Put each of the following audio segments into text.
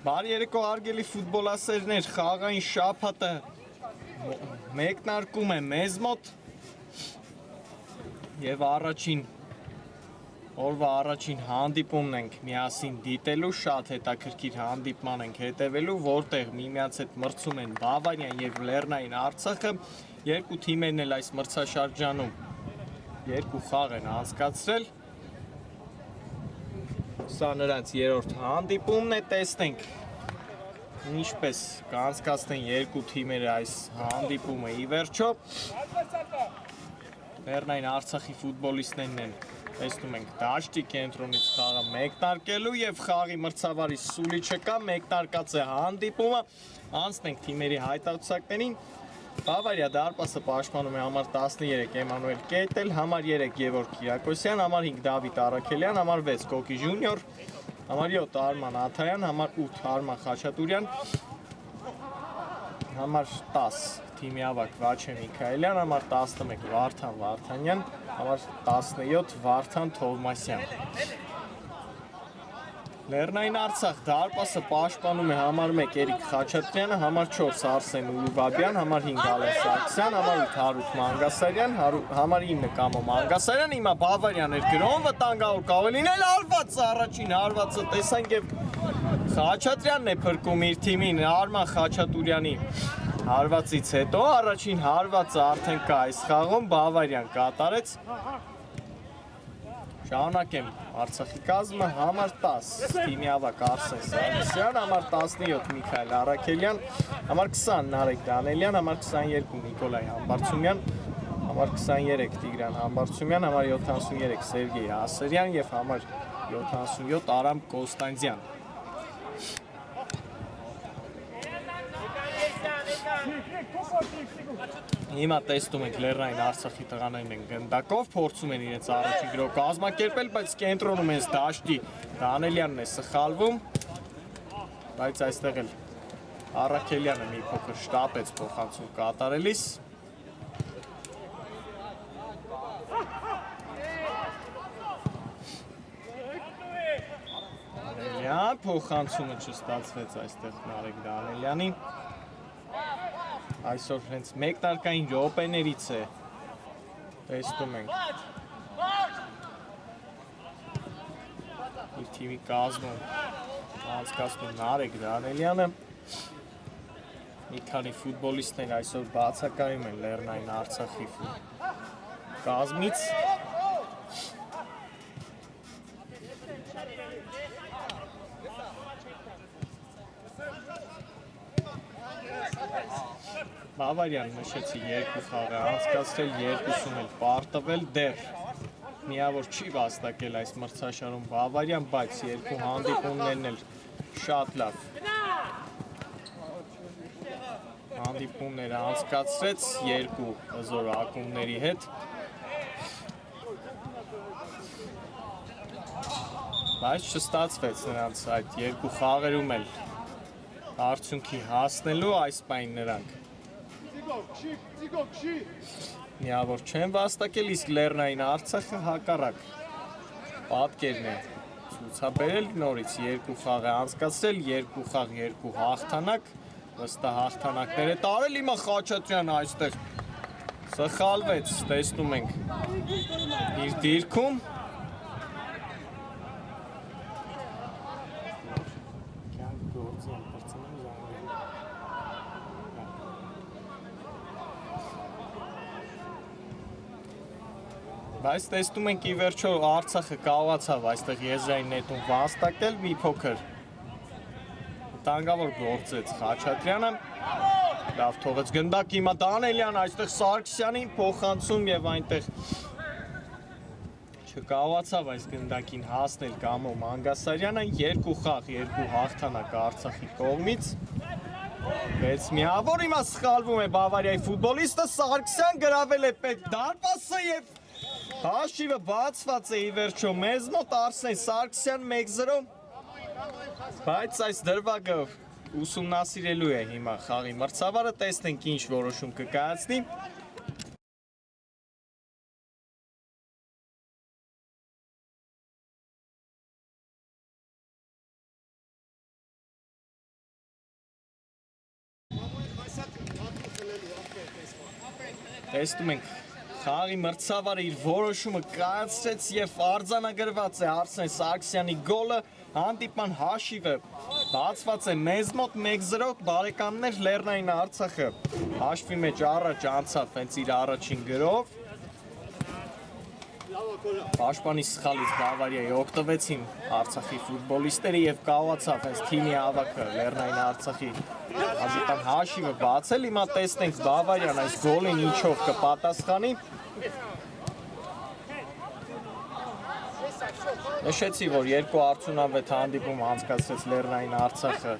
Բարի երեկո հարգելի ֆուտբոլասերներ, խաղային շաբաթը մեկնարկում է մեզ մոտ եւ օրվա առաջին հանդիպումն ենք միասին դիտելու, շատ հետաքրքիր հանդիպման ենք հետևելու, որտեղ միմյանց հետ մրցում են Բավարիան եւ Լեռնային Արցախը, երկու թիմերն էլ այս մրցաշրջանում երկու խաղ են անցկացրել։ Սա նրանց երրորդ հանդիպումն է, տեսնենք ինչպես կանցկացնեն երկու թիմերը այս հանդիպումը ի վերջո։ Լեռնային Արցախի ֆուտբոլիստներն են, տեսնում ենք, դաշտի կենտրոնից խաղը մեկնարկելու եւ խաղի մրցավարի սուլիչը կա, մեկնարկած է հանդիպումը, անցնենք թիմերի հայտարարություններին։ Բավարիա դարպասը պաշտպանում է համար 13 Էմանուել Կետել, համար 3 Գևորգ Կիրակոսյան, համար 5 Դավիթ Արաքելյան, համար 6 Կոկի Ժունիոր, համար 7 Արման Աթայան, համար 8 Արման Խաչատուրյան, համար 10 թիմի ավակ Վաչե Միքայելյան, համար 11 Վարդան Վարդանյան, համար 17 Վարդան Թովմասյան։ Լեռնային Արցախ դարպասը պաշտպանում է համար 1 Էրիկ Խաչատրյանը, համար 4 Արսեն Ուրուբաբյան, համար 5 Ալեն Սարգսյան, համար 8 Հարութ Մանգասարյան, համար 9 Կամո Մանգասարյան, հիմա Բավարիան էր գրոհում վտանգավոր կարող է լինել հարվածը, առաջին հարվածը տեսանք եւ Խաչատրյանն է փրկում իր թիմին Արման Խաչատուրյանի հարվածից հետո, առաջին հարվածը արդեն կա այս խաղում, Բավարիան կատարեց։ Շարունակեմ Արցախի կազմը, համար 10 թիմի ավակ Արսեն Սարգսյան, համար 17 Միքայել Արաքելյան, համար 20 Նարեկ Դանելյան, համար 22 Նիկոլայ Համբարձումյան, համար 23 Տիգրան Համբարձումյան, համար 73 Սերգեյ Ասերյան եւ համար 77 Արամ Կոստանդյան։ Հիմա տեսնում ենք Լեռնային Արցախի տղաներն են գնդակով, փորձում են իրենց առաջին գրոհը կազմակերպել, բայց կենտրոնում հենց դաշտի Դանելյանն է սխալվում, բայց այստեղ էլ Արաքելյանը մի փոքր շտապեց փոխանցում կատարելիս։ Դանելյան, փոխանցումը չստացվեց այստեղ Նարեկ Դանելյանին։ Այսօր հենց մեկնարկային րոպեներից է, տեսնում ենք իր թիմի կազմում անցկացնում Նարեկ Դանելյանը, մի քանի ֆուտբոլիստներ այսօր բացակայում են Լեռնային Արցախի կազմից։ Բավարիան նշեցի երկու խաղ է անցկացրել, երկուսում էլ պարտվել, դեռ միավոր չի վաստակել այս մրցաշարում Բավարիան, բայց երկու հանդիպումներն էլ շատ լավ հանդիպումներ անցկացրեց երկու հզոր ակումբների հետ, բայց չստացվեց նրանց այդ երկու խաղերում էլ արդյունքի հասնելու այս պայն նրանք միավոր չեն վաստակել, իսկ Լեռնային Արցախը հակառակ պատկերն է ցուցաբերել, նորից երկու խաղ է անցկացրել, երկու խաղ, երկու հաղթանակ, վստահ հաղթանակներ է տարել, հիմա Խաչատրյանը այստեղ սխալվեց, տեսնում ենք իր դիրքում։ Բայց տեսնում ենք ի վերջո Արցախը կարողացավ այստեղ եզրային նետում վաստակել, մի փոքր վտանգավոր գործեց Խաչատրյանը, լավ թողեց գնդակ, հիմա Դանելյան այստեղ Սարգսյանին փոխանցում եւ այնտեղ չկարողացավ այս գնդակին հասնել Կամո Մանգասարյանը, երկու խաղ, երկու հաղթանակ Արցախի կողմից։ Բայց միավոր հիմա սխալվում է Բավարիայի ֆուտբոլիստը, Սարգսյան գրավել է պետ դարպասը եւ հաշիվը բացված է ի վերջո մեզ մոտ Արսեն Սարգսյան 1-0, բայց այս դրվագը ուսումնասիրելու է հիմա խաղի մրցավարը, տեսնենք ինչ որոշում կկայացնի։ Տեսնում ենք խաղի մրցավարը իր որոշումը կայացրեց եւ արձանագրված է Արսեն Սարգսյանի գոլը, հանդիպման հաշիվը բացված է մեզ մոտ 1-0 բարեկամներ Լեռնային Արցախը հաշվի մեջ առաջ անցավ հենց իր առաջին գրով Պաշտպանի սխալից Բավարիայի օգտվեցին Արցախի ֆուտբոլիստները եւ կարողացավ հենց թիմի հավաքը Լեռնային Արցախի հանդիպան հաշիվը բացել, հիմա տեսնենք Բավարիան այս գոլին ինչով կպատասխանի Նշեցի, որ երկու արդյունավետ հանդիպում անցկացրեց Լեռնային Արցախը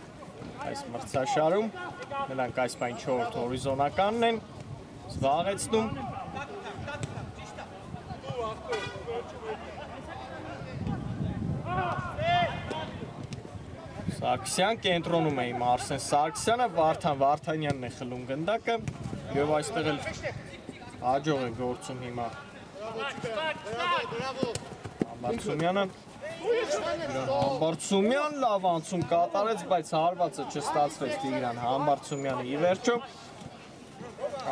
այս մրցաշարում, նրանք այս պայն 4-րդ հորիզոնականն են զբաղեցնում Սարգսյան կենտրոնում է իմ Արսեն Սարգսյանը, Վարդան Վարդանյանն է խլում գնդակը եւ այստեղ էլ հաջող է գործում հիմա Համբարձումյանը Համբարձումյան լավ անցում կատարեց, բայց հարվածը չստացվեց Տիգրան Համբարձումյանը ի վերջո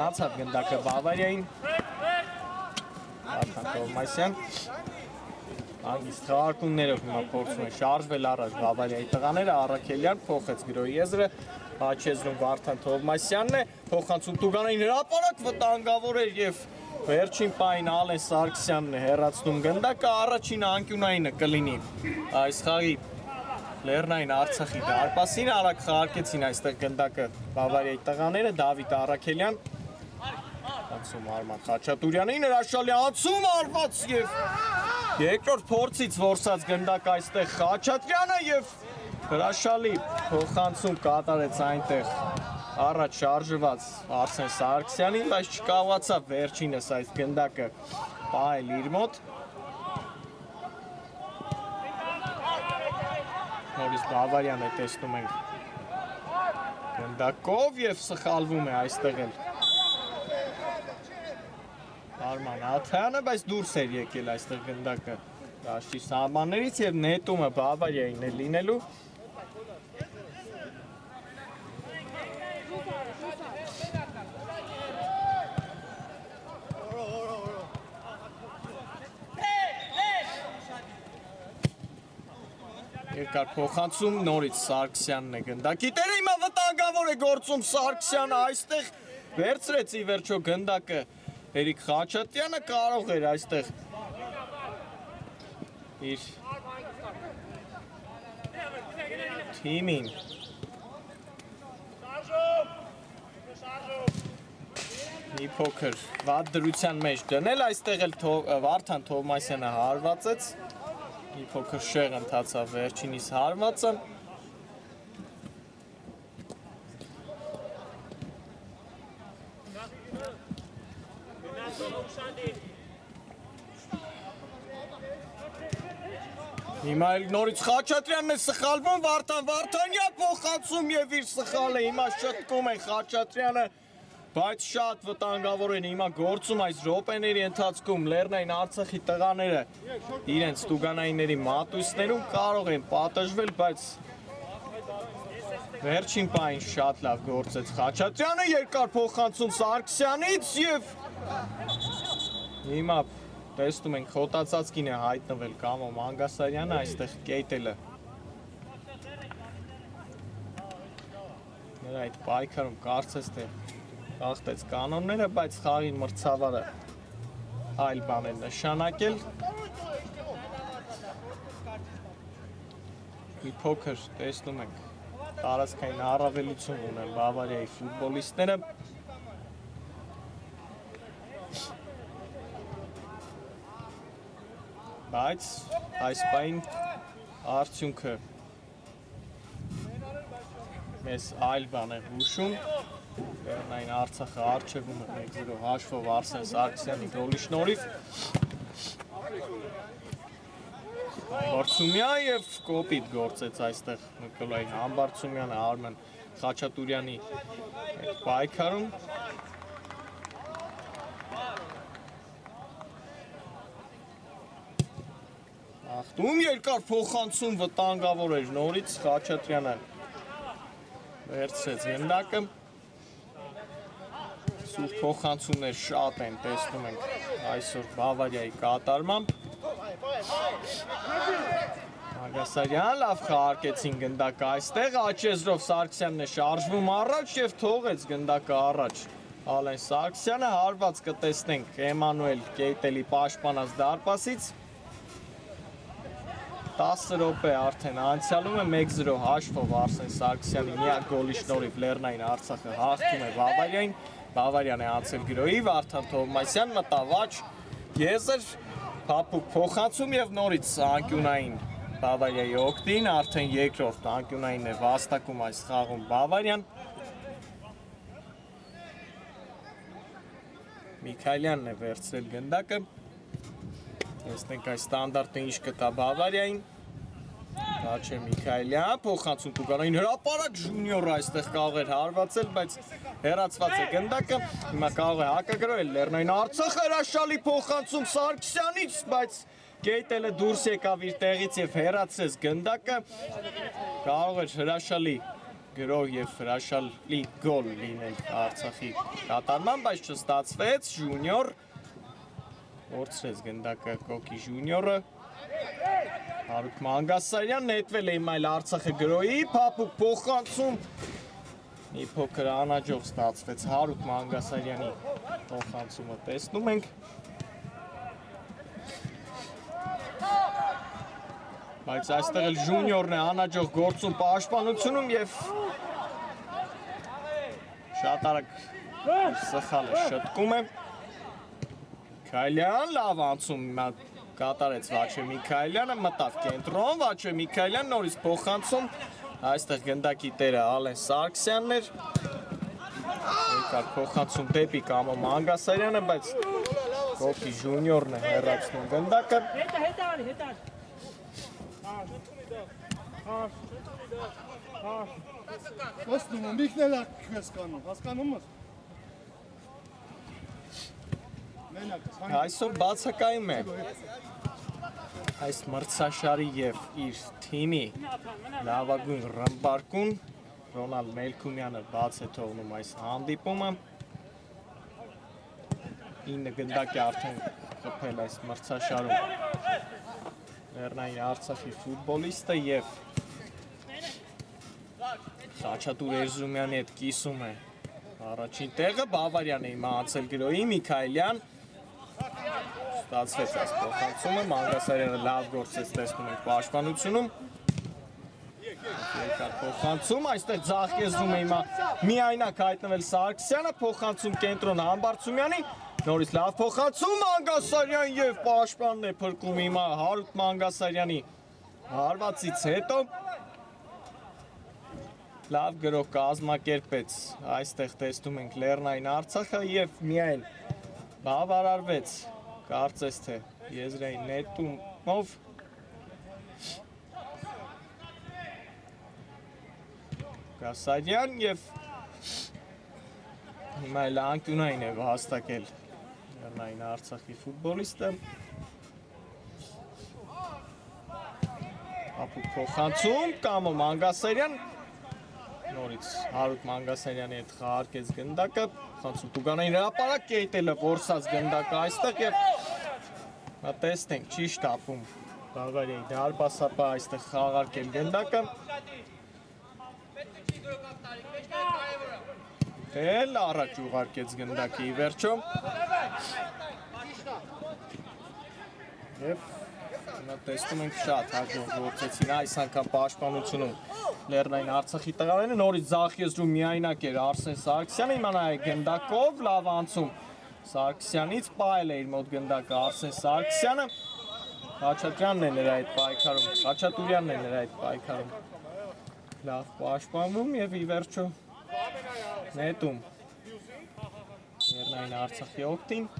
անցավ գնդակը Բավարիային Վարդան Տովմասյան Անգիստ խաղարկումներով հիմա փորձում են շարժվել առաջ Բավարիայի տղաները, Առաքելյան փոխեց գրոյի եզրը, հաչեզրում Վարդան Թովմասյանն է, փոխանցում Տուգանային հրապարակ վտանգավոր էր եւ վերջին պահին Ալեն Սարգսյանն է հեռացնում գնդակը, առաջին անկյունայինը կլինի այս խաղի Լեռնային Արցախի դարպասին, արագ խաղարկեցին այստեղ գնդակը Բավարիայի տղաները, Դավիթ Առաքելյան անցում Արման Խաչատուրյանին, հրաշալի անցում արված եւ երկրորդ փորձից որսած գնդակ այստեղ Խաչատրյանը եւ հրաշալի փոխանցում կատարեց այնտեղ առաջ շարժված Արսեն Սարգսյանին, բայց չկարողացավ վերջինս այս գնդակը պահել իր մոտ նորից Բավարյան է տեսնում ենք գնդակով եւ սխալվում է այստեղ էլ Արման Աթյանը, բայց դուրս էր եկել այստեղ գնդակը դաշտի սահմաններից եւ նետումը Բավարիային է լինելու Երկար փոխանցում նորից Սարգսյանն է գնդակի տերը հիմա վտանգավոր է գործում Սարգսյանը այստեղ վերցրեց ի վերջո գնդակը Երիկ Խաչատրյանը կարող էր այստեղ իր թիմին մի փոքր վատ դրության մեջ դնել, այստեղ էլ Վարդան Թովմասյանը հարվածեց, մի փոքր շեղ ընթացավ վերջինիս հարվածը Հիմա էլ նորից Խաչատրյանն է սխալվում, Վարդան Վարդանյան փոխանցում եւ իր սխալը հիմա շտկում է Խաչատրյանը, բայց շատ վտանգավոր են հիմա գործում այս րոպեների ընթացքում Լեռնային Արցախի տղաները իրենց Տուգանայինների մատույցներում կարող են պատժվել, բայց վերջին պահին շատ լավ գործեց Խաչատրյանը, երկար փոխանցում Սարգսյանից եւ հիմա տեսնում ենք խոտացածքին է հայտնվել Կամո Մանգասարյանը այստեղ կեյտելը նրա այդ պայքարում կարծես թե խախտեց կանոնները, բայց խաղի մրցավարը այլ բան է նշանակել մի փոքր տեսնում ենք տարածքային առավելություն ունեն Բավարիայի ֆուտբոլիստները բայց այս պայն արդյունքը մեզ այլ բան է հուշում Լեռնային Արցախը առջևում է 1-0 հաշվով Արսեն Սարգսյանի գոլի շնորհիվ Համբարձումյան եւ կոպիտ գործեց այստեղ Նիկոլայ Համբարձումյանը Արմեն Խաչատուրյանի պայքարում Ախտում երկար փոխանցում վտանգավոր էր նորից Խաչատրյանը վերցրեց գնդակը Սուր փոխանցումներ շատ են տեսնում ենք այսօր Բավարիայի կատարմամբ։ Մանգասարյան լավ խաղարկեցին գնդակը այստեղ, Աչեզրով Սարգսյանն է շարժվում առաջ և թողեց գնդակը առաջ։ Ալեն Սարգսյանը հարված կտեսնենք Էմանուել Կեյտելի պաշտպանած դարպասից։ 10 րոպե արդեն անցյալում է 1-0 հաշվով Արսեն Սարգսյանի միակ գոլի շնորհիվ Լեռնային Արցախը հաղթում է Բավարիային։ Բավարիան է անցել գրոյի, Վարդան Թովմասյան մտավ աջ, եզր, փափուկ փոխանցում և նորից անկյունային Բավարիայի օգտին, արդեն երկրորդ անկյունային է վաստակում այս խաղում Բավարիան։ Միքայելյանն է վերցրել գնդակը։ Տեսնենք այս ստանդարտը ինչ կտա Բավարիային։ Դաչե Միքայելյան, փոխանցում Տուգանային հրապարակ Ժունիորը այստեղ կարող էր հարվածել, բայց հեռացված է գնդակը։ Հիմա կարող է հակագրոհել Լեռնային Արցախը, հրաշալի փոխանցում Սարգսյանից, բայց Կեյտելը դուրս եկավ իր տեղից և հեռացրեց գնդակը։ Կարող էր հրաշալի գրոհ և հրաշալի գոլ լինել Արցախի կատարման, բայց չստացվեց, Ժունիոր Որցրեց գնդակը Կոկի Ժունիորը, Հարութ Մանգասարյան նետվել է իմ այլ Արցախը գրոյի, փափուկ փոխանցում, մի փոքր անաջող ստացվեց Հարութ Մանգասարյանի փոխանցումը տեսնում ենք, բայց այստեղ էլ Ժունիորն է անաջող գործում պաշտպանությունում և շատ արագ սխալը շտկում է։ Միքայելյան լավ անցում կատարեց Վաչե Միքայելյանը, մտավ կենտրոն, Վաչե Միքայելյան նորից փոխանցում, այստեղ գնդակի տերը Ալեն Սարգսյանն էր, եկար փոխանցում դեպի Կամո Մանգասարյանը, բայց Կոկի Ժունիորն է հեռացնում գնդակը։ Ոստում եմ, իքնել ակվես կանում, հասկանում ես։ Այսօր բացակայում է այս մրցաշարի և իր թիմի լավագույն ռմբարկուն Ռոնալդ Մելքումյանը բաց է թողնում այս հանդիպումը 9 գնդակ է արդեն խփել այս մրցաշարում Լեռնային Արցախի ֆուտբոլիստը և Խաչատուր Էրզրումյանի հետ կիսում է առաջին տեղը, Բավարիան է հիմա անցել գրոյի, Միքայելյան ստացվեց այս փոխանցումը, Մանգասարյանը լավ գործեց տեսնում ենք պաշտպանությունում, երկար փոխանցում, այստեղ ձախ եզրում է հիմա միայնակ հայտնվել Սարգսյանը, փոխանցում կենտրոն Համբարձումյանի, նորից լավ փոխանցում, Մանգասարյան և պաշտպանն է փրկում հիմա Հարութ Մանգասարյանի հարվածից հետո, լավ գրող կազմակերպեց, այստեղ տեսնում ենք Լեռնային Արցախը և միայն բավարարվեց, կարծես թե եզրային նետումով Գասարյան և հիմա էլ անկյունային է հաստակել Լեռնային Արցախի ֆուտբոլիստը Ապուկ փոխանցում, Կամո Մանգասարյան նորից Հարութ Մանգասարյանի հետ խաղարկեց գնդակը, խանցում Տուգանային հրապարակ, Կեյտելը որսած գնդակը այստեղ և տեսնենք չի շտապում Բավարիայի դարպասապա այստեղ խաղարկել գնդակը էլ առաջ ուղարկեց գնդակը ի վերջո և տեսնում ենք շատ հաջող գործեցին այս անգամ պաշտպանությունում Լեռնային Արցախի տղաները, նորից ձախ եզրում միայնակ էր Արսեն Սարգսյանը, հիմա նայեք գնդակով, լավ անցում Սարգսյանից, պահել է իր մոտ գնդակը Արսեն Սարգսյանը, Խաչատրյանն է նրա հետ պայքարում, Խաչատուրյանն է նրա հետ պայքարում, լավ պաշտպանվում և ի վերջո նետում Լեռնային Արցախի օգտին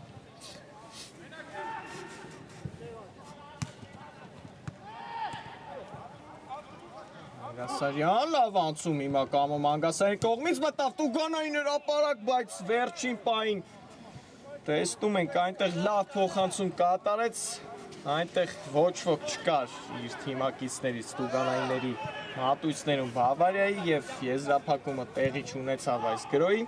Մանգասարյան լավ անցում հիմա Կամո Մանգասարյանի կողմից մտավ Տուգանային հրապարակ, բայց վերջին պահին տեսնում ենք այնտեղ լավ փոխանցում կատարեց, այնտեղ ոչ ոք չկար իր թիմակիցներից Տուգանայինների մատույցներում Բավարիայի և եզրափակումը տեղի չունեցավ այս գրոյի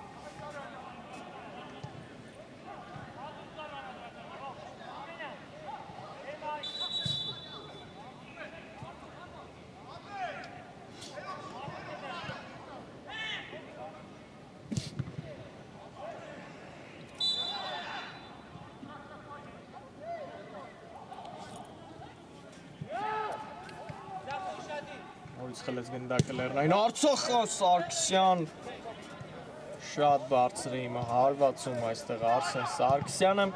Նորից խլեց գնդակը Լեռնային Արցախը Սարգսյան շատ բարձր է հիմա հարվածում այստեղ Արսեն Սարգսյանը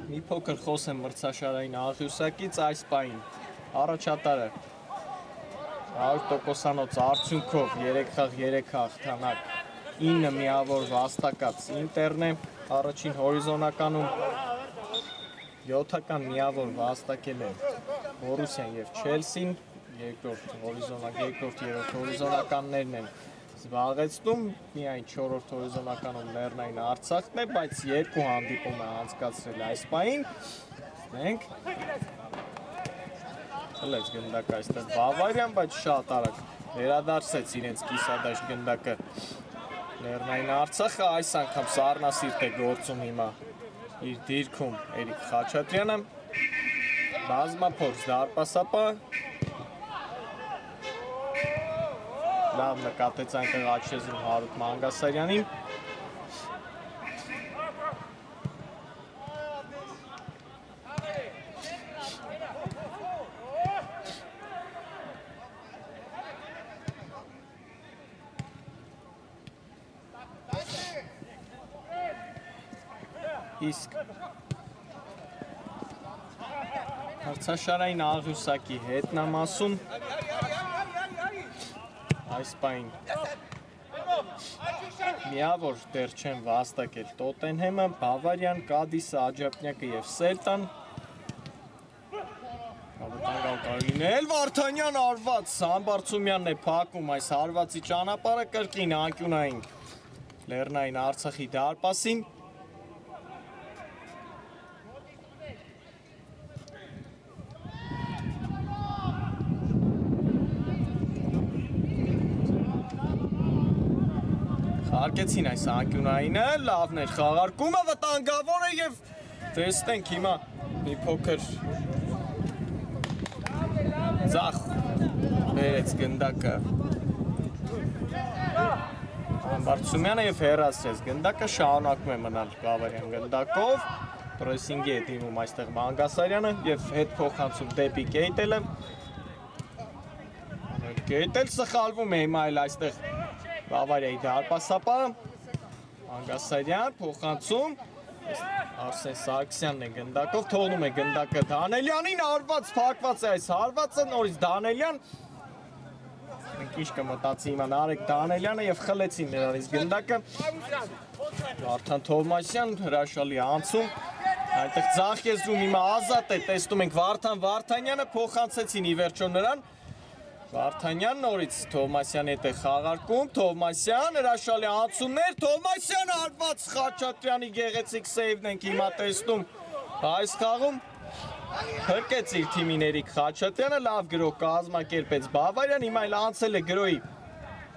Մի փոքր խոսեմ մրցաշարային աղյուսակից այս պահին առաջատարը 100%-անոց արդյունքով 3 խաղ 3 հաղթանակ 9 միավոր վաստակած Ինտերն է առաջին հորիզոնականում 7-ական միավոր վաստակել է Բորուսիան եւ Չելսին երկրորդ երրորդ հորիզոնականներն են զբաղեցնում միայն 4-րդ հորիզոնականում Լեռնային Արցախն է, բայց երկու հանդիպում է անցկացրել այս պահին։ Մենք Հլեց գնդակը այստեղ Բավարիան, բայց շատ արագ վերադարձեց իրենց կիսադաշտ գնդակը Լեռնային Արցախը, այս անգամ սառնասիրտ է գործում հիմա իր դիրքում Էրիկ Խաչատրյանը, բազմափորձ դարպասապա լավ նկատեց այնտեղ աչեզրում Հարութ Մանգասարյանին իսկ հարցաշարային աղյուսակի հետնամասում այս պահին միավոր դեռ չեն վաստակել Տոտենհեմը, Բավարիան, Կադիսը, Աջափնյակը և Սելտան Հավտանգալ կարելի լինել Վարդանյան արված, Համբարձումյանն է փակում այս հարվածի ճանապարհը կրկին անկյունային Լեռնային Արցախի դարպասին Հարկեցին այս անկյունայինը, լավն էր խաղարկումը, վտանգավոր է և տեսնենք հիմա մի փոքր ձախ բերեց գնդակը Համբարձումյանը և հեռացրեց գնդակը շարունակում է մնալ Բավարյան գնդակով, պրեսինգի է դիմում այստեղ Մանգասարյանը և հետ փոխանցում դեպի Կեյտելը Կեյտել սխալվում է հիմա այլ այստեղ Բավարիայի դարպասապա, Մանգասարյան, փոխանցում, Արսեն Սարգսյանն է գնդակով, թողնում է գնդակը Դանելյանին, արված, փակված է այս հարվածը, նորից Դանելյան, մենք ինչ կմտածի հիմա Նարեկ Դանելյանը և խլեցին նրանից գնդակը, Վարդան Թովմասյան, հրաշալի անցում, այնտեղ ձախ եզրում հիմա ազատ է, տեսնում ենք Վարդան Վարդանյանը, փոխանցեցին ի վերջո նրան, Վարդանյան նորից Թովմասյանի հետ է խաղարկում, Թովմասյան, հրաշալի անցումներ, Թովմասյան արված Խաչատրյանի գեղեցիկ սեյվն ենք հիմա տեսնում այս խաղում, հրկեց իր թիմին Էրիկ Խաչատրյանը, լավ գրոհ կազմակերպեց Բավարյան, հիմա այլ անցել է գրոհի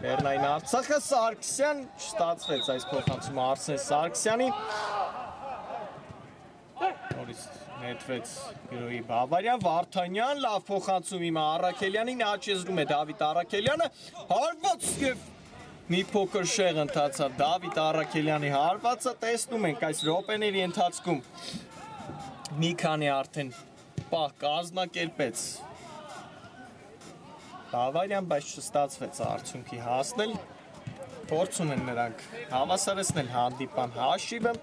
Լեռնային Արցախը, Սարգսյան, չստացվեց այս փոխանցումը Արսեն Սարգսյանի, նորից նետվեց գրոհի Բավարյան, Վարդանյան, լավ փոխանցում հիմա Առաքելյանին, աչեզրում է Դավիթ Առաքելյանը, հարված և մի փոքր շեղ ընթացավ Դավիթ Առաքելյանի հարվածը, տեսնում ենք այս րոպեների ընթացքում մի քանի արդեն պահ կազմակերպեց Բավարյան, բայց չստացվեց արդյունքի հասնել, փորձում են նրանք հավասարեցնել հանդիպան հաշիվը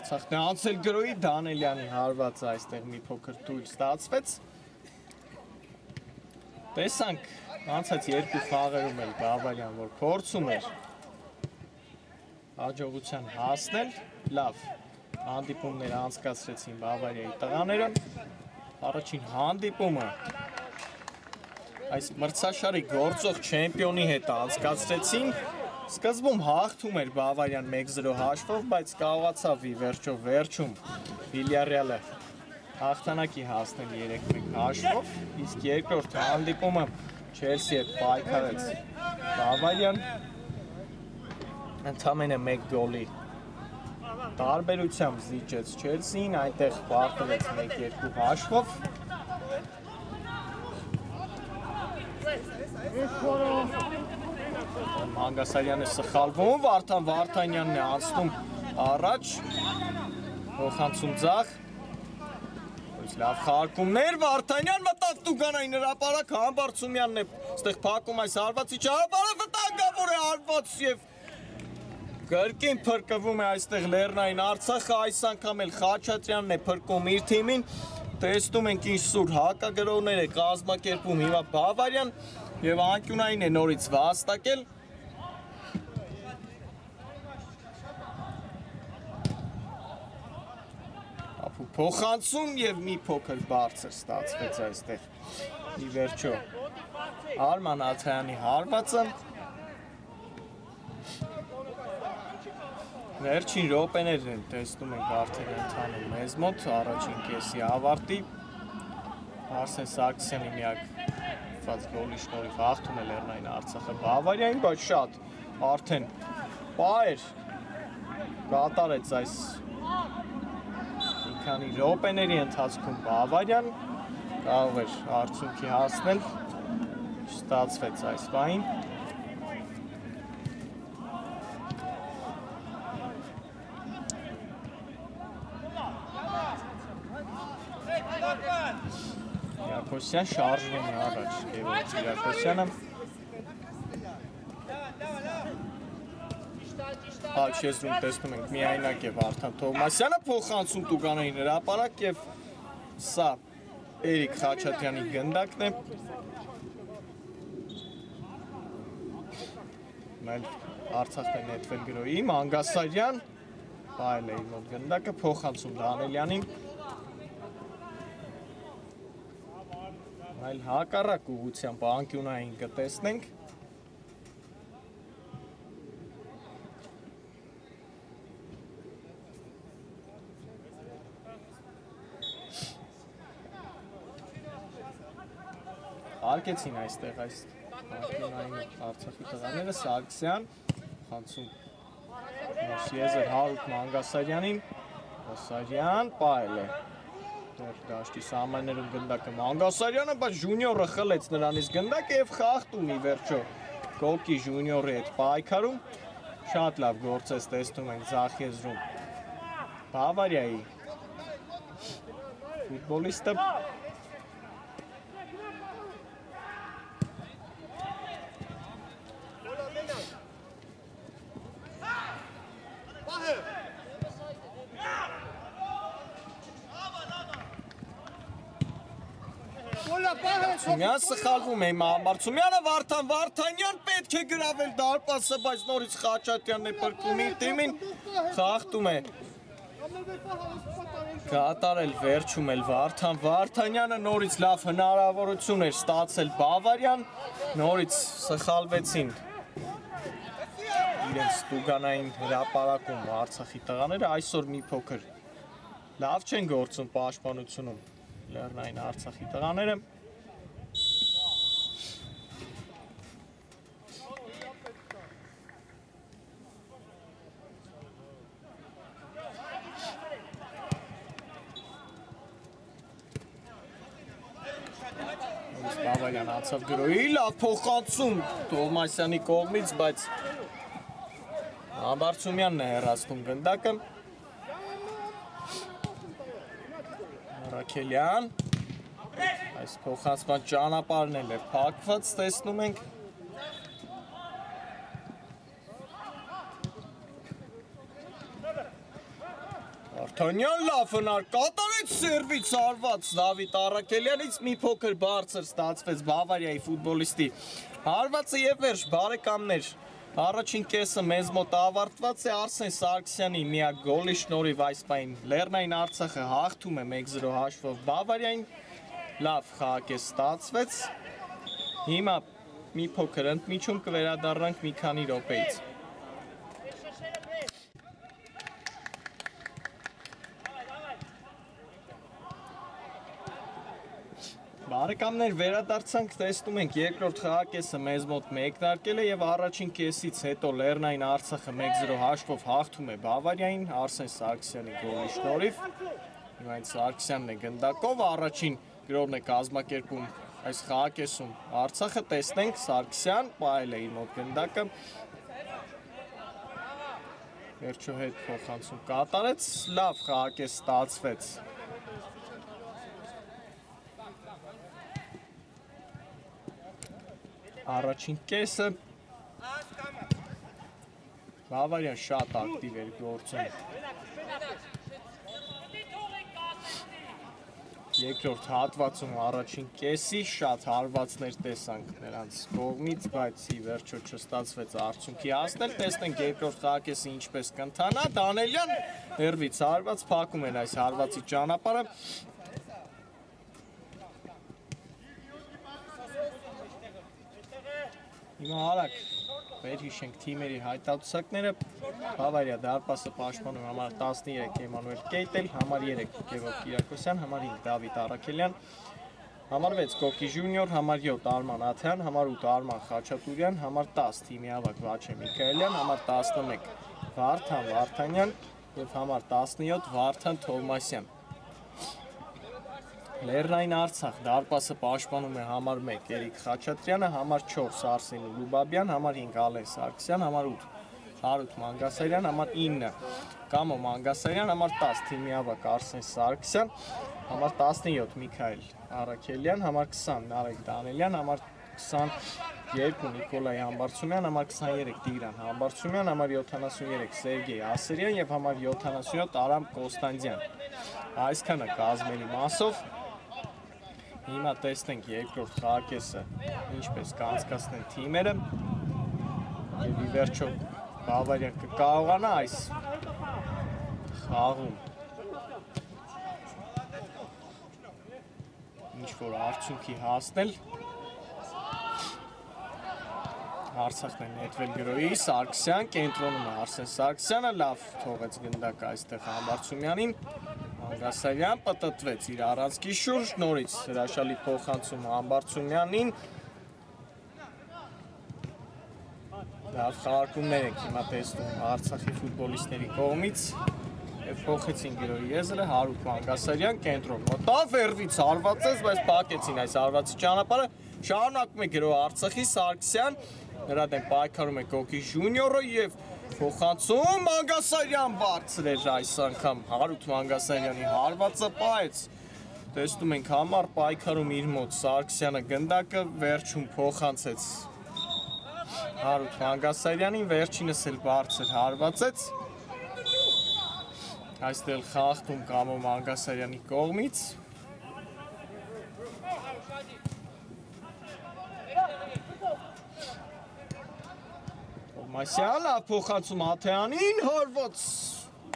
Արցախն է անցել գրոհի Դանելյանի հարվածը այստեղ մի փոքր թույլ ստացվեց տեսանք անցած երկու խաղերում էլ Բավարյան որ փորձում էր հաջողության հասնել լավ հանդիպումներ անցկացրեցին Բավարիայի տղաները առաջին հանդիպումը այս մրցաշարի գործող չեմպիոնի հետ անցկացրեցին Սկզբում հաղթում էր Բավարյան 1-0 հաշվով, բայց կարողացավ ի վերջո վերջում Վիլյարեալը հաղթանակի հասնել 3-1 հաշվով, իսկ երկրորդ հանդիպումը Չելսի հետ պայքարեց Բավարիան ընդամենը 1 գոլի տարբերությամբ զիջեց Չելսին, այնտեղ պարտվեց 1-2 հաշվով։ Մանգասարյանը սխալվում, Վարդան Վարդանյանն է անցնում առաջ, փոխանցում ձախ, լավ խաղարկումներ, Վարդանյան մտավ Տուգանային հրապարակ, Համբարձումյանն է ստեղ փակում այս հարվածի ճանապարհը, վտանգավոր է հարված եւ կրկին փրկվում է այստեղ Լեռնային Արցախը, այս անգամ էլ Խաչատրյանն է փրկում իր թիմին, տեսնում ենք ինչ սուր հակագրողներ է կազմակերպում հիմա Բավարիան եւ անկյունային է նորից վաստակել։ Փոխանցում եւ մի փոքր բարձր ստացվեց այստեղ։ Ի վերջո Արման Աթայանի հարվածը վերջին րոպեներն են տեսնում ենք արդեն ընթանում մեզ մոտ առաջին կեսի ավարտի Արսեն Սարգսյանի միակ ված գոլի շնորհիվ հաղթում է Լեռնային Արցախը Բավարիային, բայց շատ արդեն պայր կատարեց այս քանի րոպեների ընթացքում Բավարիան կարող էր արդյունքի հասնել, չստացվեց այս պահին։ Յակոսյան շարժվում է առաջ, Գևորգ Յակոսյանը Հաչեզրում տեսնում ենք միայնակ է Վարդան Թովմասյանը փոխանցում Տուգանային հրապարակ եւ սա Էրիկ Խաչատրյանի գնդակն է։ Մել Արցախն է նետվել գրոյի Մանգասարյան հայել է իր մոտ գնդակը փոխանցում Դանելյանին Այլ հակառակ ուղղությամբ անկյունային կտեսնենք Արկեցին այստեղ այս անկյունային Արցախի տղաները Սարգսյան խանցում Մոսիեզեր Հարութ Մանգասարյանին Մոսարյան պայել է Դաշտի սահմաններում գնդակը Մանգասարյանը, բայց Ժունիորը խլեց նրանից գնդակը եւ խախտում ի վերջո Կոկի Ժունիորի հետ պայքարում շատ լավ գործեց տեսնում ենք ձախ եզրում Բավարիայի ֆուտբոլիստը Սումյան սխալվում է Համբարձումյանը, Վարդան Վարդանյան պետք է գրավել դարպասը, բայց նորից Խաչատրյանն է փրկում իր թիմին, խախտում է կատարել վերջում էլ Վարդան Վարդանյանը, նորից լավ հնարավորություն էր ստացել Բավարիան, նորից սխալվեցին իրենց Տուգանային հրապարակում Արցախի տղաները, այսօր մի փոքր լավ չեն գործում պաշտպանությունում Լեռնային Արցախի տղաները Բավարյան անցավ գրոյի, լավ փոխանցում Թովմասյանի կողմից, բայց Համբարձումյանն է հեռացնում գնդակը Ռաքելյան այս փոխանցման ճանապարհն էլ է փակված, տեսնում ենք Վարդանյան լավ հնար կատարեց սերվից արված Դավիթ Առաքելյանից մի փոքր բարձր ստացվեց Բավարիայի ֆուտբոլիստի հարվածը եւ վերջ բարեկամներ Առաջին կեսը մեզ մոտ ավարտված է Արսեն Սարգսյանի միակ գոլի շնորհիվ այս պահին Լեռնային Արցախը հաղթում է 1-0 հաշվով Բավարիային լավ խաղակես ստացվեց Հիմա մի փոքր ընդմիջում կվերադառնանք մի քանի րոպեից Բարեկամներ վերադարձանք, տեսնում ենք երկրորդ խաղակեսը մեզ մոտ մեկնարկել է եւ առաջին կեսից հետո Լեռնային Արցախը 1-0 հաշվով հաղթում է Բավարիային Արսեն Սարգսյանի գոլի շնորհիվ։ Հիմա այն Սարգսյանն է գնդակով, առաջին գրոհն է կազմակերպում այս խաղակեսում Արցախը, տեսնենք Սարգսյան պահել է իր մոտ գնդակը։ Վերջո հետ փոխանցում կատարեց, լավ խաղակես ստացվեց։ Առաջին կեսը Բավարիան շատ ակտիվ էր գործում։ Երկրորդ հատվածում առաջին կեսի շատ հարվածներ տեսանք նրանց կողմից, բայց ի վերջո չստացվեց արդյունքի հասնել։ Տեսնենք երկրորդ խաղակեսը ինչպես կընթանա։ Դանելյան հեռվից հարված փակում են այս հարվածի ճանապարհը։ Հիմա արագ վերհիշենք թիմերի հայտարարությունները։ Բավարիա դարպասը պաշտպանում համար 13 Էմանուել Կեյտել, համար 3 Գևորգ Կիրակոսյան, համար 5 Դավիթ Արաքելյան, համար 6 Կոկի Ժունիոր, համար 7 Արման Աթյան, համար 8 Արման Խաչատուրյան, համար 10 թիմի ավակ Վաչե Միքայելյան, համար 11 Վարդան Վարդանյան եւ համար 17 Վարդան Թովմասյան։ Լեռնային Արցախ դարպասը պաշտպանում է համար 1 Երիկ Խաչատրյանը, համար 4 Արսեն Ուլուբաբյան, համար 5 Ալեն Սարգսյան, համար 8 Հարութ Մանգասարյան, համար 9 Կամո Մանգասարյան, համար 10 թիմի ավակ Արսեն Սարգսյան, համար 17 Միքայել Արաքելյան, համար 20 Նարեկ Դանելյան, համար 22 Նիկոլայ Համբարձումյան, համար 23 Տիգրան Համբարձումյան, համար 73 Սերգեյ Ասերյան եւ համար 77 Արամ Կոստանդյան։ Այսքանը կազմերի մասով Հիմա տեսնենք երկրորդ խաղակեսը ինչպես կանցկացնեն թիմերը եւ ի վերջո Բավարիան կկարողանա այս խաղում ինչ-որ արդյունքի հասնել։ Արցախն է նետվել գրոյի, Սարգսյան կենտրոնում է Արսեն Սարգսյանը, լավ թողեց գնդակը այստեղ Համբարձումյանին։ Մանգասարյան պտտվեց իր առանցքի շուրջ, նորից հրաշալի փոխանցում Համբարձումյանին։ Լավ խաղարկումներ ենք հիմա տեսնում Արցախի ֆուտբոլիստների կողմից եւ փոխեցին գրոյի եզրը Հարութ Մանգասարյան կենտրոն մտավ, վերվից հարվածեց, բայց փակեցին այս հարվածի ճանապարհը։ Շարունակում է գրոյի Արցախի Սարգսյան, նրա դեմ պայքարում է Կոկի Ժունիորը եւ փոխանցում Մանգասարյան բարձր էր այս անգամ Հարութ Մանգասարյանի հարվածը պահեց։ Տեսնում ենք համար պայքարում իր մոտ Սարգսյանը գնդակը վերջում փոխանցեց Հարութ Մանգասարյանին, վերջինս էլ բարձր հարվածեց։ Այստեղ խախտում Կամո Մանգասարյանի կողմից։ Մասյալը փոխանցում Աթեանին հարված,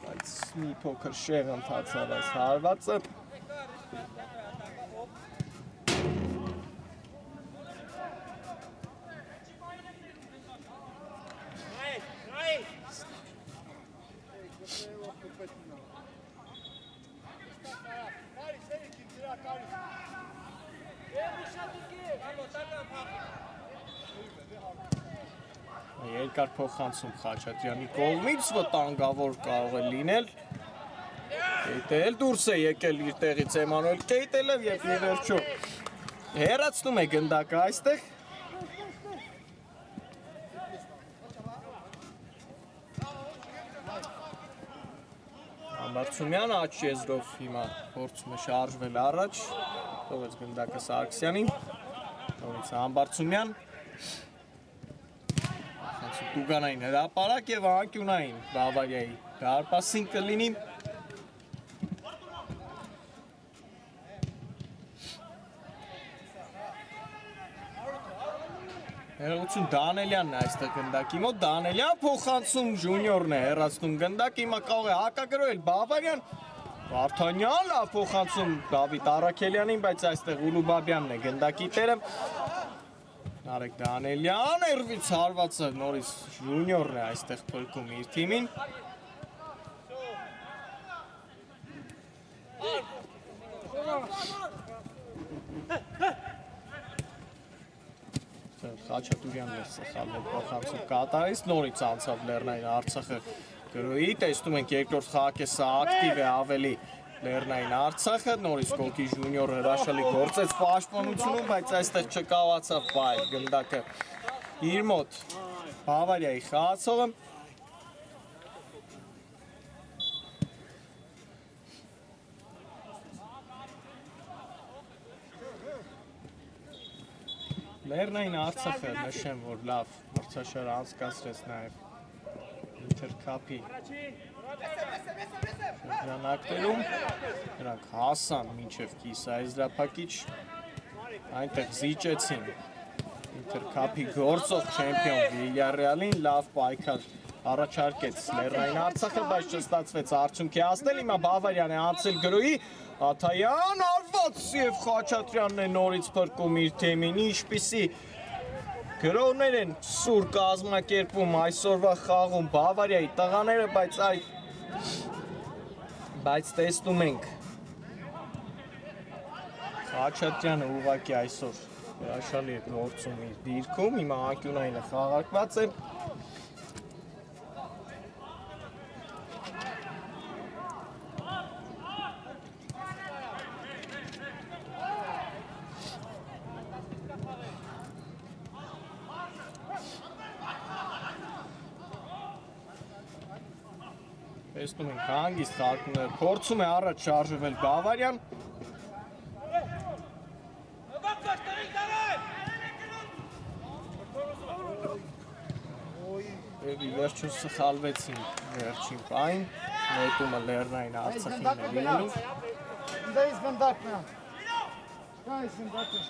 բայց մի փոքր շեղ ընթացավ այս հարվածը։ Երկար փոխանցում Խաչատրյանի կողմից, վտանգավոր կարող է լինել։ Կեյտել դուրս է եկել իր տեղից Էմանուել Կեյտելը եւ ի վերջո հեռացնում է գնդակը այստեղ։ Համբարձումյան աչ եզրով հիմա փորձում է շարժվել առաջ, թողեց գնդակը Սարգսյանին, նորից Համբարձումյան Տուգանային հրապարակ եւ անկյունային Բավարիայի դարպասին կլինի։ Հերացում Դանելյանն է այստեղ գնդակի մոտ, Դանելյան փոխանցում Ժունիորն է հեռացնում գնդակը, հիմա կարող է հակագրոհել Բավարյան։ Վարդանյան լավ փոխանցում Դավիթ Արաքելյանին, բայց այստեղ Ուլուբաբյանն է գնդակի տերը։ Նարեկ Դանելյան երվից հարվածը նորից Ժունիորն է այստեղ փրկում իր թիմին։ Խաչատուրյանն է սխալվել փոխանցում կատարից, նորից անցավ Լեռնային Արցախը գրոյի, տեսնում ենք երկրորդ խաղակեսը ակտիվ է ավելի Լեռնային Արցախը, նորից Կոկի ժունիորը հրաշալի գործեց պաշտպանությունում, բայց այստեղ չկարողացավ պահել գնդակը իր մոտ Բավարիայի խաղացողը։ Լեռնային Արցախը նշեմ, որ լավ մրցաշար անցկացրեց նաև Ինտերքափի շրջանակներում, նրանք հասան մինչև կիսաեզրափակիչ, այնտեղ զիջեցին Ինտերքափի գործող չեմպիոն Վիլյարեալին, լավ պայքար առաջարկեց Լեռնային Արցախը, բայց չստացվեց արդյունքի հասնել, հիմա Բավարիան է անցել գրոյի, Աթայան արված և Խաչատրյանն է նորից փրկում իր թեմին, ինչպիսի գրոհներ են սուր կազմակերպում այսօրվա խաղում Բավարիայի տղաները, բայց տեսնում ենք Խաչատրյանը ուղղակի այսօր հրաշալի է գործում իր դիրքում, հիմա անկյունայինը խաղարկված է։ Տեսնում ենք հանգիստ խաղարկումները, փորձում է առաջ շարժվել Բավարիան։ Եվ ի վերջո սխալվեցին վերջին պահին, նետումը Լեռնային Արցախին է լինում։ Դա իսկ գնդակն է։ Դա իսկ գնդակն է։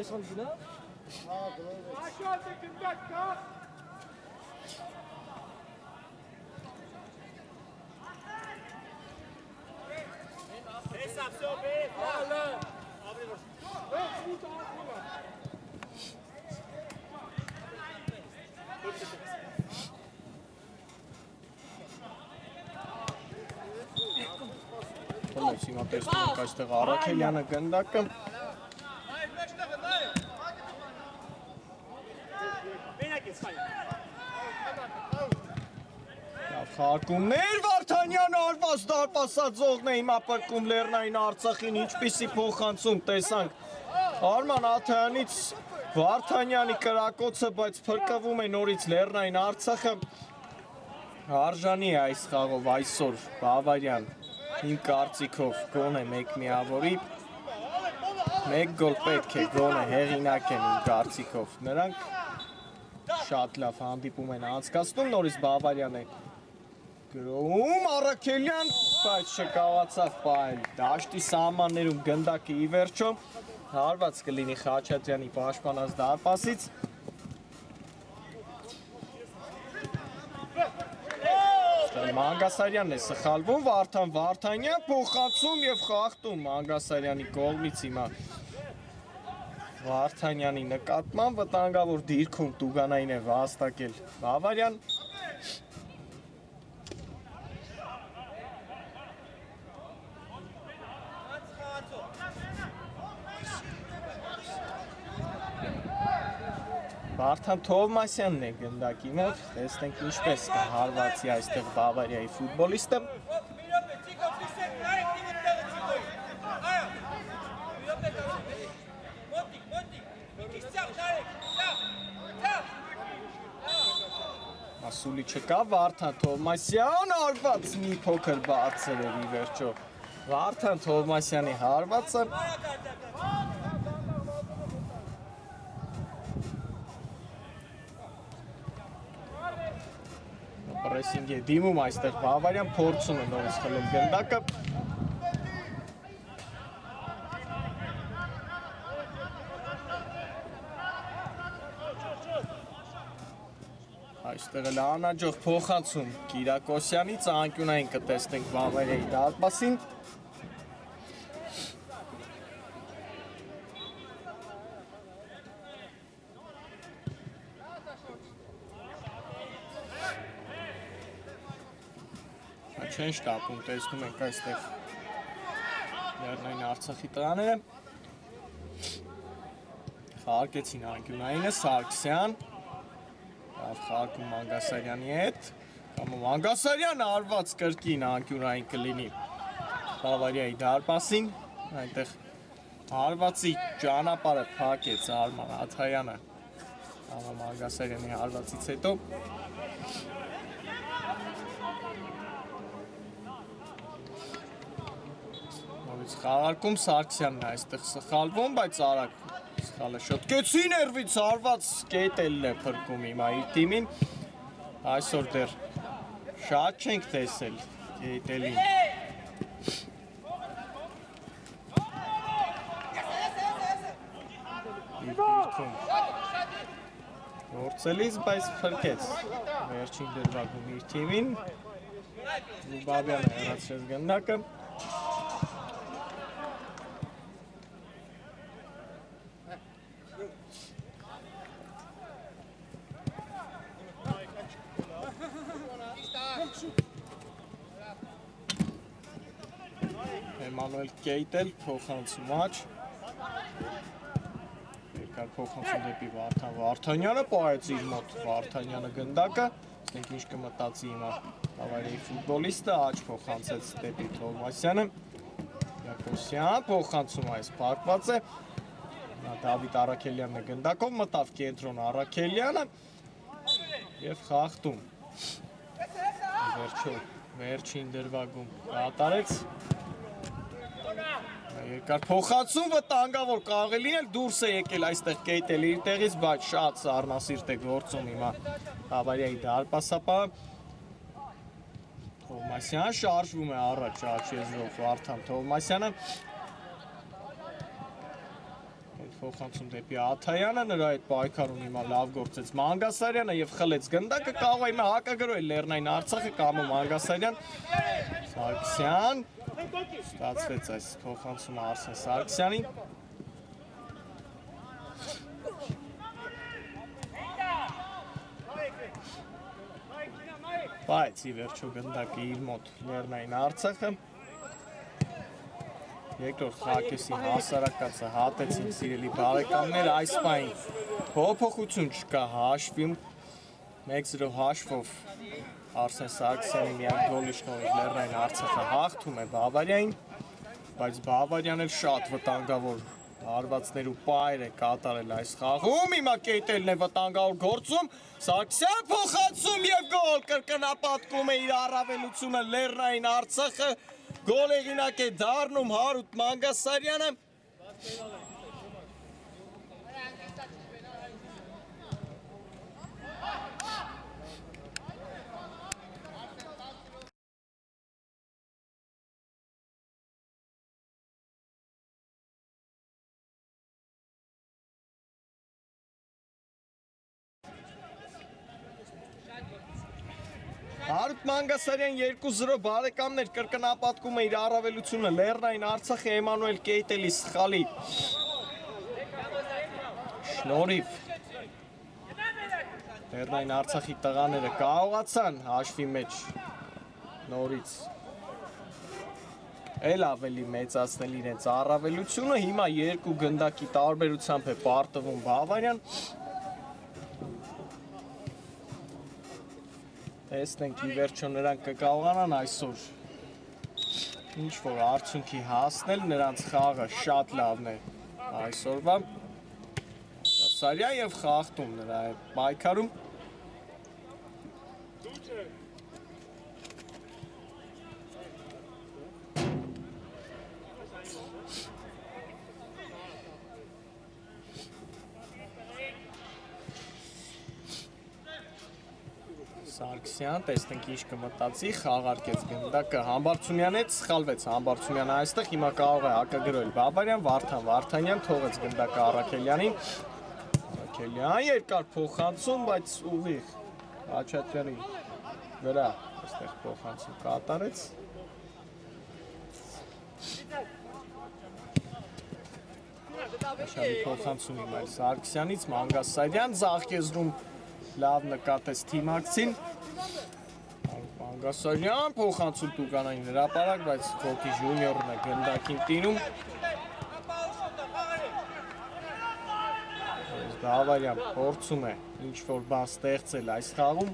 Ես ալգինա։ Հա, դրոյ։ Աշոտ գնդակ կա։ Հիմա տեսնում ենք այստեղ Արաքելյանը գնդակը։ Խաղարկումներ Վարդանյանը արված դարպասածողն է հիմա պրկում Լեռնային Արցախին, ինչպիսի փոխանցում տեսանք Արման Աթայանից Վարդանյանի կրակոցը, բայց փրկվում է նորից Լեռնային Արցախը, արժանի է այս խաղով այսօր Բավարիան, իմ կարծիքով գոնե մեկ միավորի, մեկ գոլ պետք է գոնե հեղինակ են իմ կարծիքով, նրանք շատ լավ հանդիպում են անցկացնում, նորից Բավարյան է գրոհում Արաքելյան, բայց չկարողացավ պահել դաշտի սահմաններում գնդակը ի վերջո, հարված կլինի Խաչատրյանի պաշտպանած դարպասից։ Մանգասարյանն է սխալվում, Վարդան Վարդանյան փոխանցում և խախտում Մանգասարյանի կողմից հիմա Վարդանյանի նկատմամբ վտանգավոր դիրքում Տուգանային է վաստակել Բավարյան։ Վարդան Թովմասյանն է գնդակի մոտ, տեսնենք ինչպես կա հարվածի այստեղ Բավարիայի ֆուտբոլիստը։ Մասուլի չկա, Վարդան Թովմասյան հարված մի փոքր բարձր էր ի վերջո։ Վարդան Թովմասյանի հարվածը պրեսինգ է դիմում այստեղ Բավարյան, փորձում է նորից խլել գնդակը։ Այստեղ էլ անհաջող փոխանցում Կիրակոսյանից, անկյունային կտեսնենք Բավարիայի դարպասին։ Չեն շտապում, տեսնում ենք այստեղ Լեռնային Արցախի տղաները։ Հարկեցին անկյունայինը, Սարգսյան, խաղարկում Մանգասարյանի հետ, կամ Մանգասարյան արված կրկին անկյունային կլինի Բավարիայի դարպասին, այնտեղ հարվածի ճանապարհը փակեց Արման Աթայանը, կամ Մանգասարյանի հարվածից հետո նորից խաղարկում Սարգսյանն է այստեղ սխալվում, բայց արագ սխալը շտկեցի ներվից հարված Կեյտելն է փրկում հիմա իր թիմին, այսօր դեռ շատ չենք տեսել Կեյտելին։ Իրքում գործելիս, բայց փրկեց վերջին դրվագում իր թիմին, Բաբյանը հեռացրեց գնդակը։ Էմանուել Կեյտել փոխանցում աչ, երկար փոխանցում դեպի Վարդան Վարդանյանը, պահեց իր մոտ Վարդանյանը գնդակը, ստենք ինչ կմտածի հիմա Բավարիայի ֆուտբոլիստը, աչ փոխանցեց դեպի Թովմասյանը, Յակոսյան փոխանցում այս փակված է, Դավիթ Առաքելյանն է գնդակով, մտավ կենտրոն Առաքելյանը և խախտում, վերջո վերջին դրվագում կատարեց, երկար փոխանցում վտանգավոր կարող է լինել, դուրս է եկել այստեղ Կեյտել իր տեղից, բայց շատ սառնասիրտ է գործում հիմա Բավարիայի դարպասապահը։ Թովմասյան շարժվում է առաջ աչեզրով Վարդան Թովմասյանը։ Փոխանցում դեպի Աթայանը, նրա հետ պայքարում հիմա լավ գործեց Մանգասարյանը և խլեց գնդակը, կարող է հիմա հակագրոյել Լեռնային Արցախը, կամը Մանգասարյան, Սարգսյան, ստացվեց այս փոխանցումը Արսեն Սարգսյանին։ Բայց ի վերջո գնդակը իր մոտ Լեռնային Արցախը։ Երկրորդ խաղակեսի հասարակացը հատեցին սիրելի բարեկամներ, այս պահին փոփոխություն չկա հաշվում, 1-0 հաշվով Արսեն Սարգսյանի միակ գոլի շնորհիվ Լեռնային Արցախը հաղթում է Բավարիային, բայց Բավարիան էլ շատ վտանգավոր հարվածներ ու պայր է կատարել այս խաղում, հիմա Կեյտելն է վտանգավոր գործում, Սարգսյան փոխանցում և գոլ, կրկնապատկում է իր առավելությունը Լեռնային Արցախը, գոլ հեղինակ է դառնում Հարութ Մանգասարյանը։ Հարութ Մանգասարյան 2-0 բարեկամներ կրկնապատկում է իր առավելությունը Լեռնային Արցախը Էմանուել Կեյտելի սխալի շնորհիվ Լեռնային Արցախի տղաները կարողացան հաշվի մեջ նորից էլ ավելի մեծացնել իրենց առավելությունը, հիմա երկու գնդակի տարբերությամբ է պարտվում Բավարիան։ Տեսնենք ի վերջո նրանք կկարողանան այսօր ինչ-որ արդյունքի հասնել, նրանց խաղը շատ լավն է այսօրվա։ Սարյան և խաղթում նրա հետ պայքարում։ Սարգսյան, տեսնենք ինչ կմտածի, խաղարկեց գնդակը Համբարձումյան հետ, սխալվեց Համբարձումյանը այստեղ, հիմա կարող է հակագրոյել Բավարյան, Վարդան Վարդանյան, թողեց գնդակը Առաքելյանին, Առաքելյան երկար փոխանցում, բայց ուղիղ Խաչատրյանի վրա այստեղ փոխանցում կատարեց։ Շարի փոխանցում հիմա Սարգսյանից, Մանգասարյան, Զախկեզրում լավ նկատեց թիմակցին, Մանգասարյան փոխանցում Տուկանային հրապարակ, բայց Կոկի ժունիորն է գնդակին տինում։ Բավարյան փորձում է ինչ-որ բան ստեղծել այս խաղում։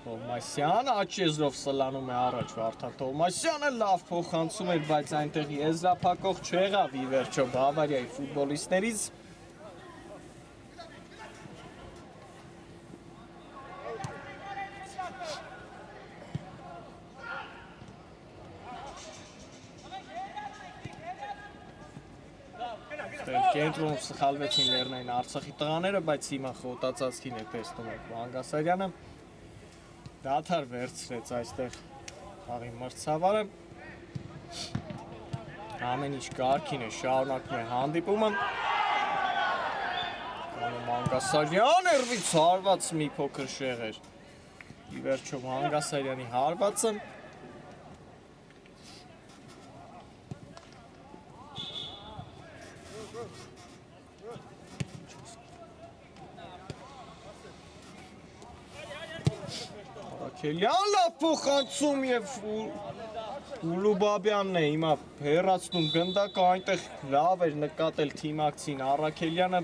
Թովմասյան աչեզրով սլանում է առաջ Վարդան Թովմասյանը լավ փոխանցում էր, բայց այնտեղ եզրափակող չեղավ ի վերջո Բավարիայի ֆուտբոլիստներից։ Կենտրոնում սխալվեցին Լեռնային Արցախի տղաները, բայց հիմա խոտածածկին է տեսնում եք Մանգասարյանը։ Դադար վերցրեց այստեղ խաղի մրցավարը։ Ամեն ինչ կարգին է, շարունակում է հանդիպումը։ Մանգասարյան երվից հարված մի փոքր շեղեր։ Ի վերջո Մանգասարյանի հարվածը։ Քելյան լավ փոխանցում եւ Ուլուբաբյանն է հիմա հեռացնում գնդակը, այնտեղ լավ էր նկատել թիմակցին Առաքելյանը,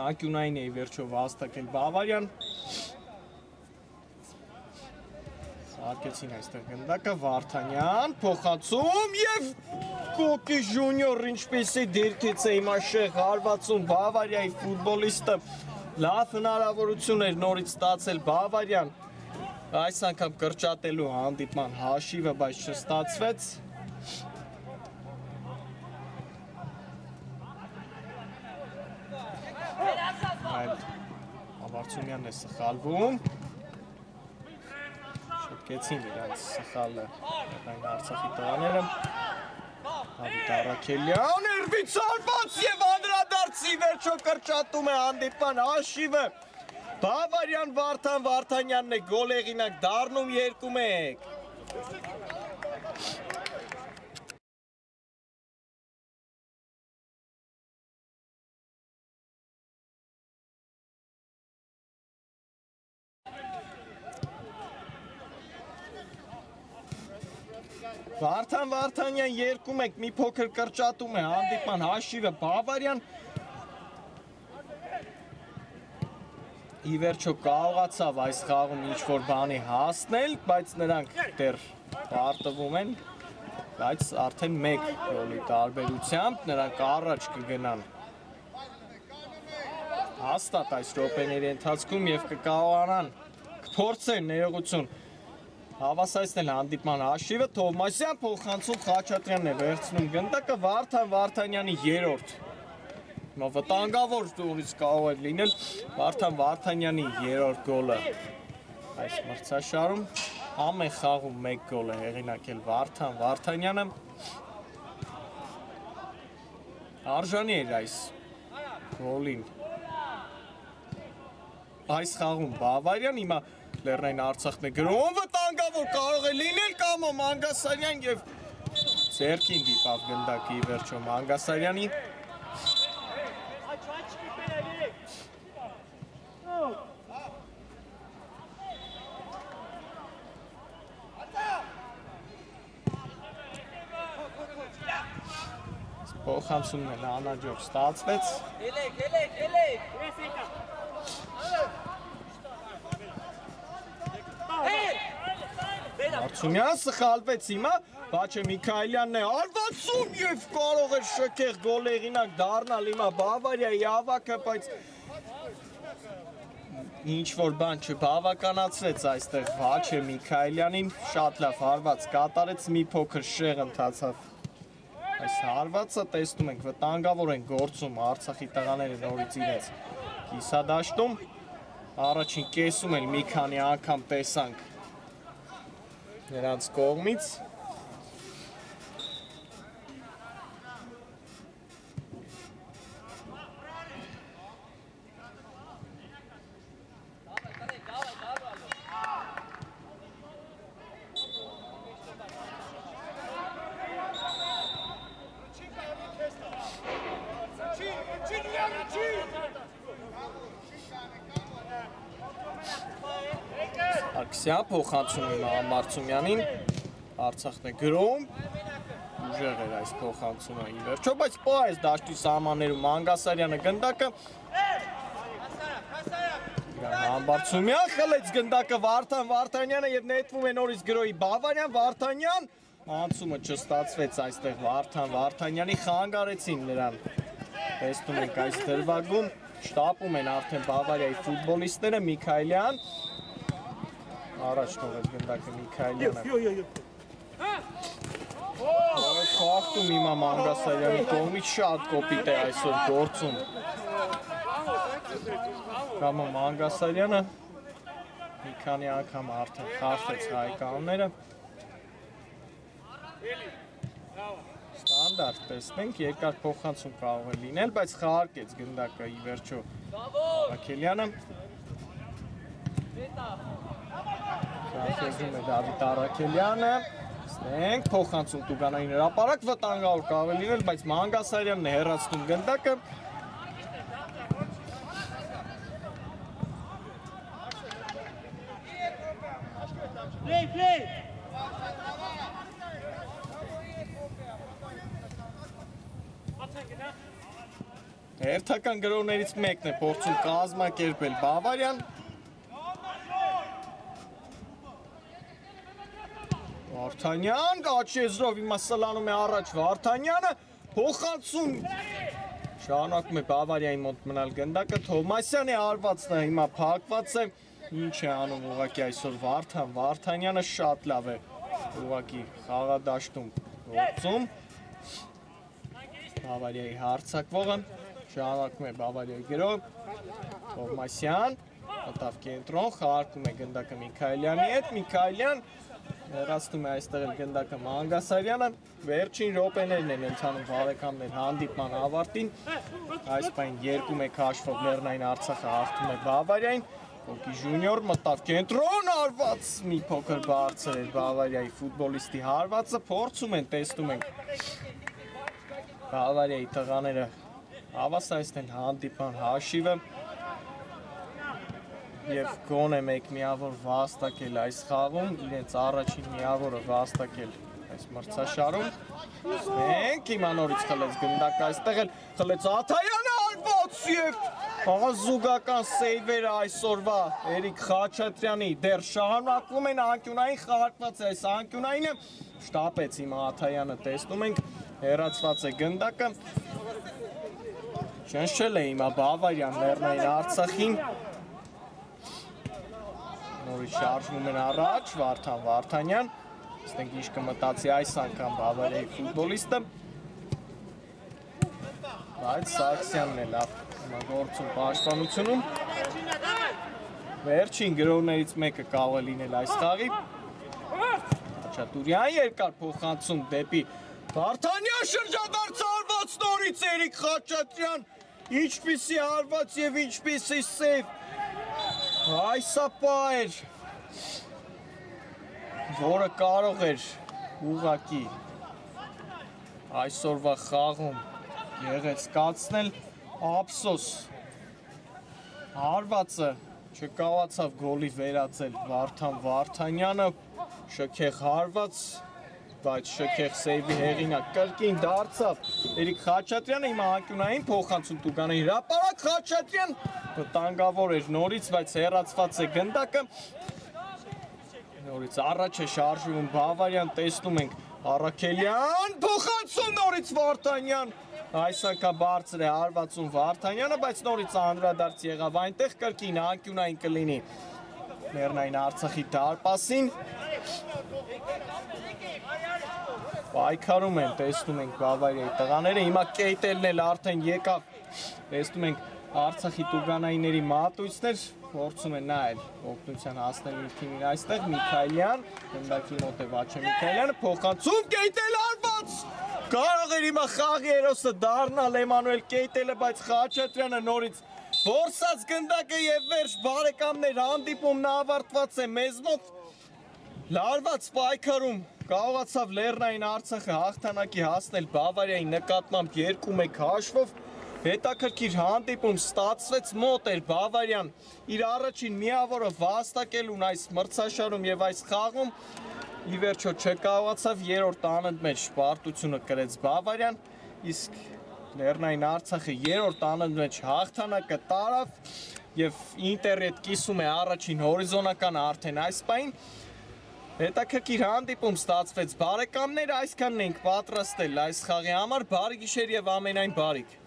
անկյունային է ի վերջո վաստակել Բավարյան։ Սարկեցին այստեղ գնդակը, Վարդանյան փոխանցում եւ Կոկի Ժունիոր ինչպեսի դիրքից է հիմա շեղ հարվածում Բավարիայի ֆուտբոլիստը, լավ հնարավորություն էր նորից ստացել Բավարյան։ Այս անգամ կրճատելու հանդիպման հաշիվը, բայց չստացվեց։ Այլ Ավարցումյանն է սխալվում։ Շտկեցին իրանց սխալը Լեռնային Արցախի տղաները։ Հավիտ Առաքելյան երվից հարված եւ անդրադարձի վերջո կրճատում է հանդիպման հաշիվը։ Բավարյան Վարդան Վարդանյանն է գոլ հեղինակ դառնում 2-1։ Վարդան Վարդանյան 2-1 մի փոքր կրճատում է հանդիպման հաշիվը Բավարյան ի վերջո կարողացավ այս խաղում ինչ-որ բանի հասնել, բայց նրանք դեռ պարտվում են, բայց արդեն 1 գոլի տարբերությամբ նրանք առաջ կգնան հաստատ այս րոպեների ընթացքում եւ կկարողանան կփորձեն ներողություն հավասարեցնել հանդիպման հաշիվը Թովմասյան փոխանցում Խաչատրյանն է վերցնում գնդակը Վարդան Վարդանյանի 3-րդ վտանգավոր նորից կարող է լինել Վարդան Վարդանյանի 3-րդ գոլը այս մրցաշարում ամեն խաղում 1 գոլ է հեղինակել Վարդան Վարդանյանը արժանի էր այս գոլին այս խաղում Բավարյան հիմա Լեռնային Արցախն է գրում վտանգավոր կարող է լինել Կամո Մանգասարյան եւ ձեռքին դիպավ գնդակի վերջո Մանգասարյանի Փոխանցումն էլ անաջող ստացվեց Արցումյան սխալվեց հիմա Բաչե Միքայելյանն է արվածում եւ կարող էր շքեղ գոլ հեղինակ դառնալ հիմա Բավարիայի ավակը, բայց ինչ-որ բան չբավականացրեց այստեղ Բաչե Միքայելյանին, շատ լավ հարված կատարեց, մի փոքր շեղ ընթացավ այս հարվածը, տեսնում ենք վտանգավոր են գործում Արցախի տղաները նորից իրենց կիսադաշտում, առաջին կեսում էլ մի քանի անգամ տեսանք նրանց կողմից Արկսյան փոխանցում հիմա Ամարցումյանին, Արցախն է գրում, ուժեղ էր այս փոխանցումը ի վերջո, բայց պայես դաշտի սահմաններում Մանգասարյանը գնդակը Համբարձումյան խլեց գնդակը Վարդան Վարդանյանը եւ նետվում է նորից գրոյի Բավարյան Վարդանյան անցումը չստացվեց այստեղ Վարդան Վարդանյանի խանգարեցին նրան տեսնում ենք այս դրվագում շտապում են արդեն Բավարիայի ֆուտբոլիստները Միքայելյան առաջ թողեց գնդակը Միքայելյանը Խախտում հիմա Մանգասարյանի կողմից շատ կոպիտ է այսօր գործում Կամը Մանգասարյանը մի քանի անգամ արդեն խախտեց հայկանները Ստանդարտ տեսնենք երկար փոխանցում կարող է լինել, բայց խաղարկեց գնդակը ի վերջո Արաքելյանը Շահեզում է Դավիթ Արաքելյանը Տեսնենք փոխանցում Տուգանային հրապարակ վտանգավոր կարող է լինել, բայց Մանգասարյանն է հեռացնում գնդակը Հերթական գրողներից մեկն է փորձում կազմակերպել Բավարյան Վարդանյան Գաչեզրով հիմա սլանում է առաջ Վարդանյանը փոխանցում շարունակում է Բավարիայի մոտ մնալ գնդակը Թովմասյանի արվածն է հիմա փակված է ինչ է անում ուղղակի այսօր Վարդան Վարդանյանը շատ լավ է ուղղակի խաղադաշտում գործում Բավարիայի հարձակվողը շարունակում է Բավարիայի գրող Թովմասյան մտավ կենտրոն խաղարկում է գնդակը Միքայելյանի հետ Միքայելյան Հեռացնում է այստեղ էլ գնդակը Մանգասարյանը, վերջին րոպեներն են ընթանում բարեկամներ հանդիպման ավարտին, այս պայն 2-1 հաշվով Լեռնային Արցախը հաղթում է Բավարիային, Կոկի Ժունիոր մտավ կենտրոն հարված, մի փոքր բարձր էր Բավարիայի ֆուտբոլիստի հարվածը, փորձում են, տեսնում ենք Բավարիայի տղաները հավասարեցնել հանդիպման հաշիվը Եվ գոնե մեկ միավոր վաստակել այս խաղում, իրենց առաջին միավորը վաստակել այս մրցաշարում Մենք հիմա նորից խլեց գնդակ այստեղ էլ խլեց Աթայանը արված և ազուգական սեյվերը այսօրվա Էրիկ Խաչատրյանի դեռ շահանակվում են անկյունային խաղարկված է այս անկյունայինը շտապեց հիմա Աթայանը տեսնում ենք հեռացված է գնդակը Շնչել է հիմա Բավարյան Լեռնային Արցախին Նորից շարժվում են առաջ, Վարդան Վարդանյան, ստենք ինչ կմտացի այս անգամ Բավարիայի ֆուտբոլիստը, բայց Սարգսյանն է լավ գործում պաշտպանությունում, վերջին գրողներից մեկը կարող է լինել այս խաղի, Խաչատուրյան երկար փոխանցում դեպի Վարդանյան շրջադարձ հարված նորից Էրիկ Խաչատրյան, ինչպիսի հարված և ինչպիսի սև Այսապա էր, որը կարող էր ուղղակի այսօրվա խաղում եղեցկացնել, ափսոս հարվածը չկարողացավ գոլի վերածել Վարդան Վարդանյանը, շքեղ հարված, բայց շքեղ սեյվի հեղինակ կրկին դարձավ Էրիկ Խաչատրյանը հիմա անկյունային փոխանցում Տուգանային հրապարակ Խաչատրյան վտանգավոր էր նորից, բայց հեռացված է գնդակը նորից առաջ է շարժվում Բավարյան, տեսնում ենք Արաքելյան, փոխանցում նորից Վարդանյան այս անգամ բարձր է հարվածում Վարդանյանը, բայց նորից անդրադարձ եղավ այնտեղ կրկին անկյունային կլինի Լեռնային Արցախի դարպասին Պայքարում են, տեսնում ենք Բավարիայի տղաները, հիմա Կեյտելն էլ արդեն եկավ, տեսնում ենք Արցախի Տուգանայիների մատույցներ, փորձում են նայել օգնության հասնել իր թիմին այստեղ, Միքայելյան, գնդակի մոտ է Վաչե Միքայելյանը, փոխանցում Կեյտել արված, կարող էր հիմա խաղի հերոսը դառնալ Էմանուել Կեյտելը, բայց Խաչատրյանը նորից որսած գնդակը և վերջ բարեկամներ հանդիպումն ավարտված է մեզ մոտ, լարված պայքարում կարողացավ Լեռնային Արցախը հաղթանակի հասնել Բավարիայի նկատմամբ 2-1 հաշվով, հետաքրքիր հանդիպում ստացվեց մոտ էր Բավարյան իր առաջին միավորը վաստակելուն այս մրցաշարում և այս խաղում, ի վերջո չկարողացավ երրորդ անընդմեջ պարտությունը կրեց Բավարիան, իսկ Լեռնային Արցախը երրորդ անընդմեջ հաղթանակը տարավ եւ Ինտերի հետ կիսում է առաջին հորիզոնականը արդեն այս պահին։ Հետաքրքիր հանդիպում ստացվեց բարեկամներ, այսքանն ենք պատրաստել այս խաղի համար, բարի գիշեր եւ ամենայն բարիք։